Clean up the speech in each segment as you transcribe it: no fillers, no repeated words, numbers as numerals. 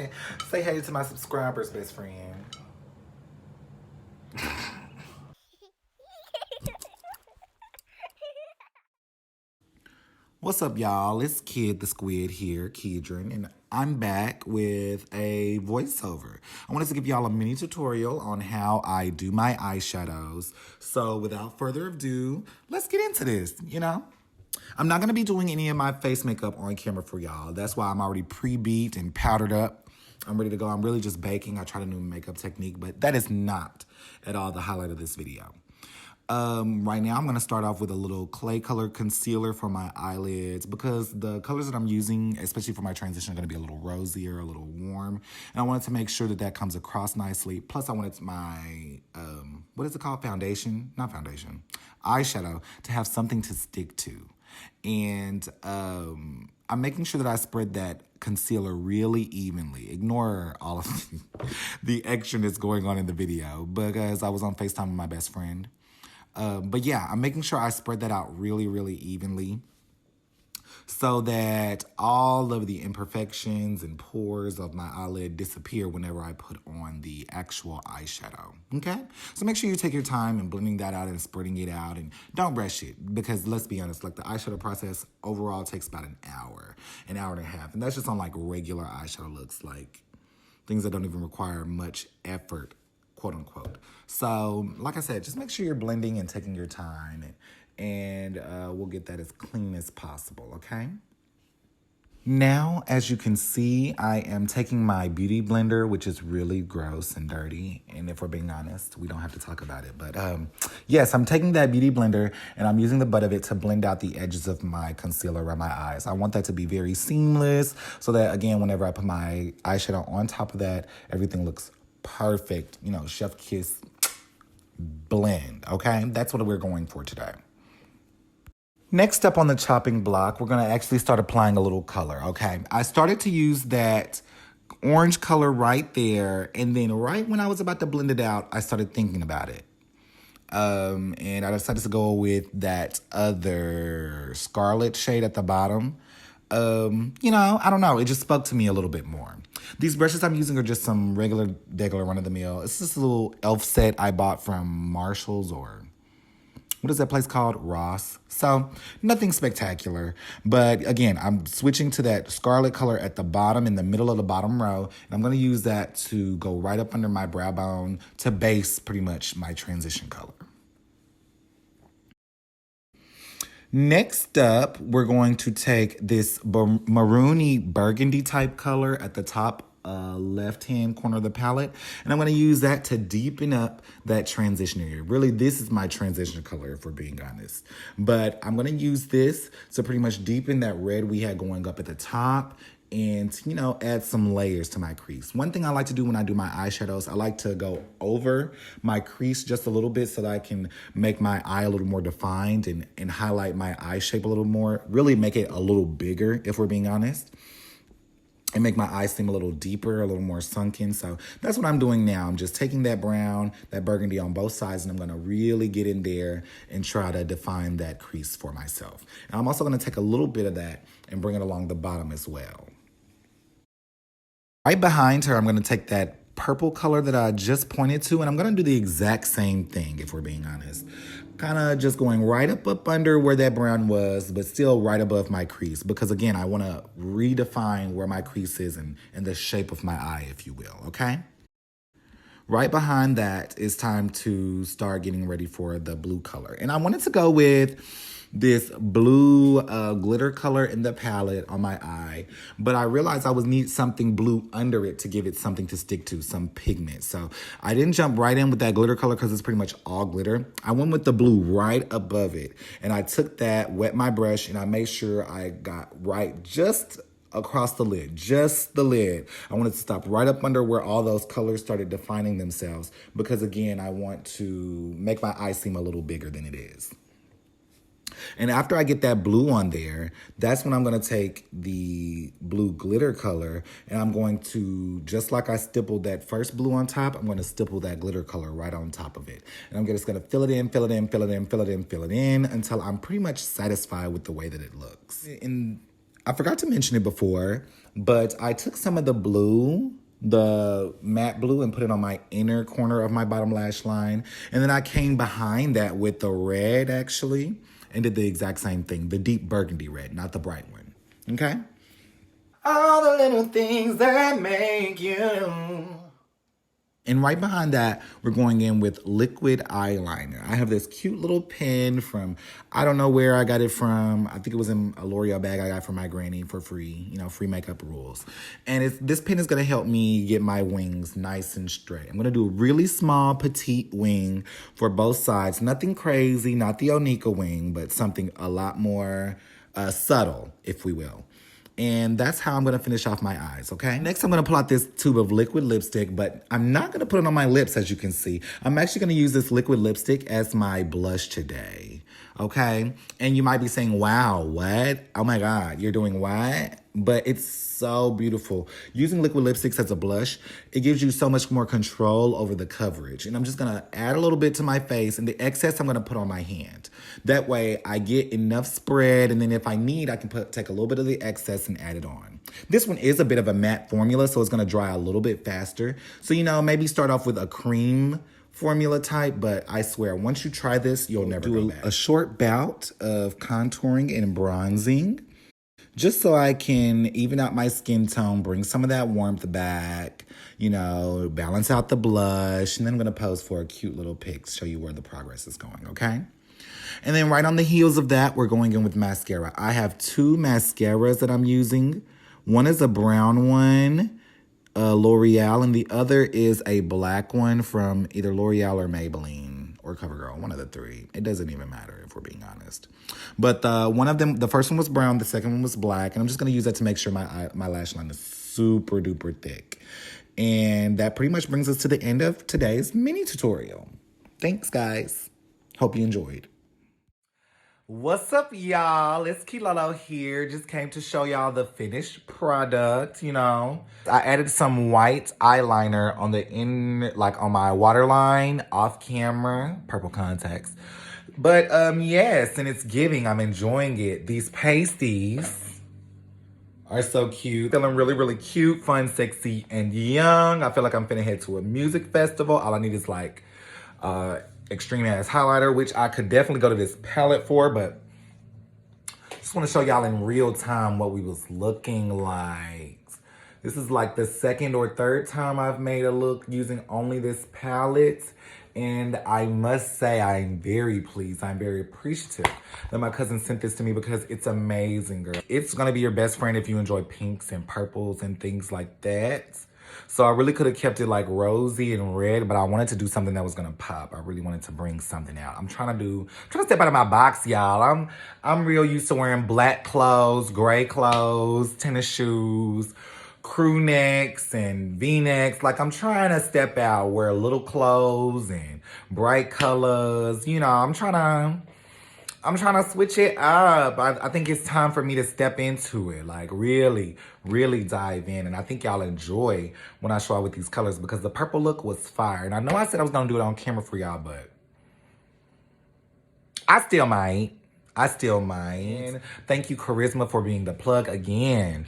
Hey. Say hey to my subscribers, best friend. What's up, y'all? It's Kid the Squid here, Kedron, and I'm back with a voiceover. I wanted to give y'all a mini tutorial on how I do my eyeshadows. So without further ado, let's get into this, I'm not going to be doing any of my face makeup on camera for y'all. That's why I'm already pre-beat and powdered up. I'm ready to go. I'm really just baking. I tried a new makeup technique, but that is not at all the highlight of this video. Right now I'm going to start off with a little clay color concealer for my eyelids because the colors that I'm using, especially for my transition, are going to be a little rosier, a little warm. And I wanted to make sure that that comes across nicely. Plus I wanted my, what is it called? Foundation? Not foundation. Eyeshadow to have something to stick to. And I'm making sure that I spread that concealer really evenly. Ignore all of the extraness going on in the video because I was on FaceTime with my best friend. But yeah, I'm making sure I spread that out really, really evenly so that all of the imperfections and pores of my eyelid disappear whenever I put on the actual eyeshadow, okay? So make sure you take your time and blending that out and spreading it out, and don't rush it because let's be honest, like the eyeshadow process overall takes about an hour and a half, and that's just on like regular eyeshadow looks, like things that don't even require much effort, quote unquote. So, like I said, just make sure you're blending and taking your time, and we'll get that as clean as possible, okay? Now, as you can see, I am taking my beauty blender, which is really gross and dirty, and if we're being honest, we don't have to talk about it, but yes, I'm taking that beauty blender, and I'm using the butt of it to blend out the edges of my concealer around my eyes. I want that to be very seamless, so that, again, whenever I put my eyeshadow on top of that, everything looks perfect, chef kiss blend, okay? That's what we're going for today. Next up on the chopping block, we're gonna actually start applying a little color, okay? I started to use that orange color right there, and then right when I was about to blend it out, I started thinking about it. And I decided to go with that other scarlet shade at the bottom. I don't know. It just spoke to me a little bit more. These brushes I'm using are just some regular run-of-the-mill. It's just a little e.l.f. set I bought from Marshall's, or what is that place called? Ross. So nothing spectacular. But again, I'm switching to that scarlet color at the bottom, in the middle of the bottom row. And I'm going to use that to go right up under my brow bone to base pretty much my transition color. Next up, we're going to take this maroony burgundy type color at the top left-hand corner of the palette, and I'm going to use that to deepen up that transition area. Really, this is my transition color, if we're being honest. But I'm going to use this to pretty much deepen that red we had going up at the top and, add some layers to my crease. One thing I like to do when I do my eyeshadows, I like to go over my crease just a little bit so that I can make my eye a little more defined and highlight my eye shape a little more, really make it a little bigger, if we're being honest, and make my eyes seem a little deeper, a little more sunken. So that's what I'm doing now. I'm just taking that brown, that burgundy on both sides, and I'm gonna really get in there and try to define that crease for myself. And I'm also gonna take a little bit of that and bring it along the bottom as well. Right behind her, I'm going to take that purple color that I just pointed to, and I'm going to do the exact same thing, if we're being honest. Kind of just going right up under where that brown was, but still right above my crease. Because, again, I want to redefine where my crease is and the shape of my eye, if you will, okay? Right behind that, it's time to start getting ready for the blue color. And I wanted to go with this blue glitter color in the palette on my eye, but I realized I would need something blue under it to give it something to stick to, some pigment. So I didn't jump right in with that glitter color because it's pretty much all glitter. I went with the blue right above it, and I took that, wet my brush, and I made sure I got right just across the lid, just the lid. I wanted to stop right up under where all those colors started defining themselves because, again, I want to make my eye seem a little bigger than it is. And after I get that blue on there, that's when I'm going to take the blue glitter color and I'm going to, just like I stippled that first blue on top, I'm going to stipple that glitter color right on top of it. And I'm just going to fill it in, fill it in, fill it in, fill it in, fill it in until I'm pretty much satisfied with the way that it looks. And I forgot to mention it before, but I took some of the blue the matte blue and put it on my inner corner of my bottom lash line. And then I came behind that with the red, actually, and did the exact same thing. The deep burgundy red, not the bright one. Okay? All the little things that make you. And right behind that, we're going in with liquid eyeliner. I have this cute little pen from, I don't know where I got it from. I think it was in a L'Oreal bag I got from my granny for free, you know, free makeup rules. And this pen is gonna help me get my wings nice and straight. I'm gonna do a really small, petite wing for both sides. Nothing crazy, not the Onika wing, but something a lot more subtle, if we will. And that's how I'm gonna finish off my eyes, okay? Next, I'm gonna pull out this tube of liquid lipstick, but I'm not gonna put it on my lips, as you can see. I'm actually gonna use this liquid lipstick as my blush today, okay? And you might be saying, wow, what? Oh my God, you're doing what? But it's so beautiful. Using liquid lipsticks as a blush, it gives you so much more control over the coverage. And I'm just gonna add a little bit to my face, and the excess I'm gonna put on my hand. That way I get enough spread, and then if I need, I can take a little bit of the excess and add it on. This one is a bit of a matte formula, so it's gonna dry a little bit faster. So, you know, maybe start off with a cream formula type, but I swear, once you try this, you'll never go back. A short bout of contouring and bronzing, just so I can even out my skin tone, bring some of that warmth back, you know, balance out the blush, and then I'm gonna pose for a cute little pic, show you where the progress is going, okay? And then right on the heels of that, we're going in with mascara. I have two mascaras that I'm using. One is a brown one, L'Oreal, and the other is a black one from either L'Oreal or Maybelline or CoverGirl, one of the three. It doesn't even matter if we're being honest. But one of them, the first one was brown, the second one was black, and I'm just gonna use that to make sure my lash line is super duper thick. And that pretty much brings us to the end of today's mini tutorial. Thanks, guys. Hope you enjoyed. What's up, y'all? It's Kilolo here. Just came to show y'all the finished product, you know. I added some white eyeliner on the like on my waterline, off camera, purple contacts. But yes, and it's giving. I'm enjoying it. These pasties are so cute. Feeling really, really cute, fun, sexy, and young. I feel like I'm finna head to a music festival. All I need is like extreme ass highlighter, which I could definitely go to this palette for, but just want to show y'all in real time what we was looking like. This is like the second or third time I've made a look using only this palette, and I must say I'm very pleased. I'm very appreciative that my cousin sent this to me because it's amazing, girl. It's gonna be your best friend if you enjoy pinks and purples and things like that. So I really could have kept it like rosy and red, but I wanted to do something that was gonna pop. I really wanted to bring something out. I'm trying to step out of my box, y'all. I'm real used to wearing black clothes, gray clothes, tennis shoes, crew necks and V-necks. Like, I'm trying to step out, wear little clothes and bright colors. You know, I'm trying to switch it up. I think it's time for me to step into it. Like, really, really dive in. And I think y'all enjoy when I show out with these colors because the purple look was fire. And I know I said I was going to do it on camera for y'all, but I still might. And thank you, Charisma, for being the plug again.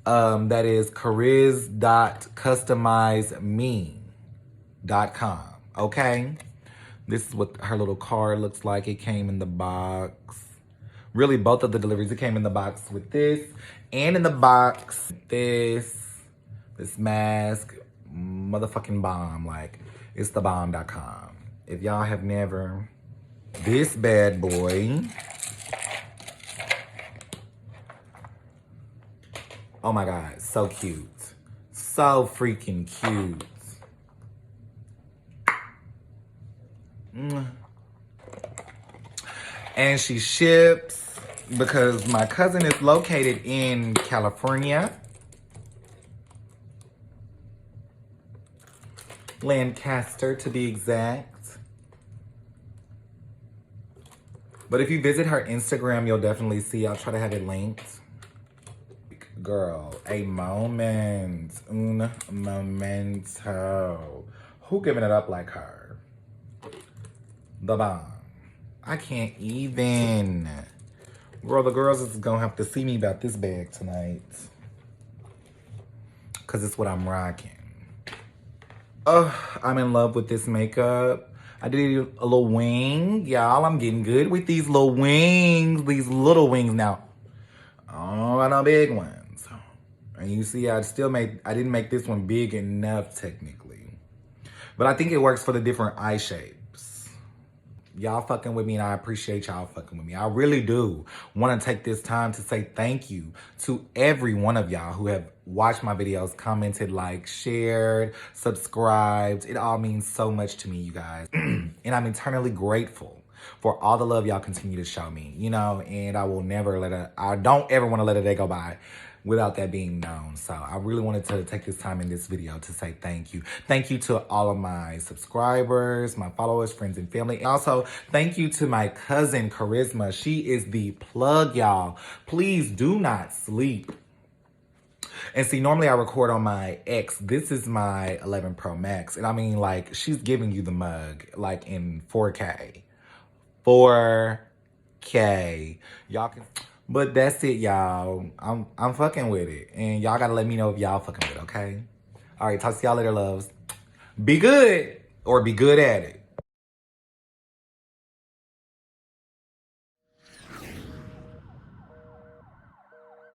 That is chariz.customizeme.com. Okay? This is what her little card looks like. It came in the box. Really, both of the deliveries. It came in the box with this and in the box this mask. Motherfucking bomb. Like, it's the bomb.com. If y'all have never... This bad boy. Oh my God, so cute. So freaking cute. And she ships because my cousin is located in California. Lancaster, to be exact. But if you visit her Instagram, you'll definitely see. I'll try to have it linked. Girl, a moment. Un momento. Who giving it up like her? The bomb. I can't even. Girl, the girls is gonna have to see me about this bag tonight. Cause it's what I'm rocking. I'm in love with this makeup. I did a little wing. Y'all, I'm getting good with these little wings. These little wings now. Oh, no big ones. And you see, I didn't make this one big enough technically. But I think it works for the different eye shapes. Y'all fucking with me, and I appreciate y'all fucking with me. I really do want to take this time to say thank you to every one of y'all who have watched my videos, commented, liked, shared, subscribed. It all means so much to me, you guys. And I'm eternally grateful for all the love y'all continue to show me, you know, and I don't ever want to let a day go by without that being known. So I really wanted to take this time in this video to say thank you. Thank you to all of my subscribers, my followers, friends, and family. And also, thank you to my cousin, Charisma. She is the plug, y'all. Please do not sleep. And see, normally I record on my X. This is my 11 Pro Max. And I mean, like, she's giving you the mug, like, in 4K. 4K. Y'all can... But that's it, y'all. I'm fucking with it. And y'all gotta let me know if y'all fucking with it, okay? All right, talk to y'all later, loves. Be good or be good at it.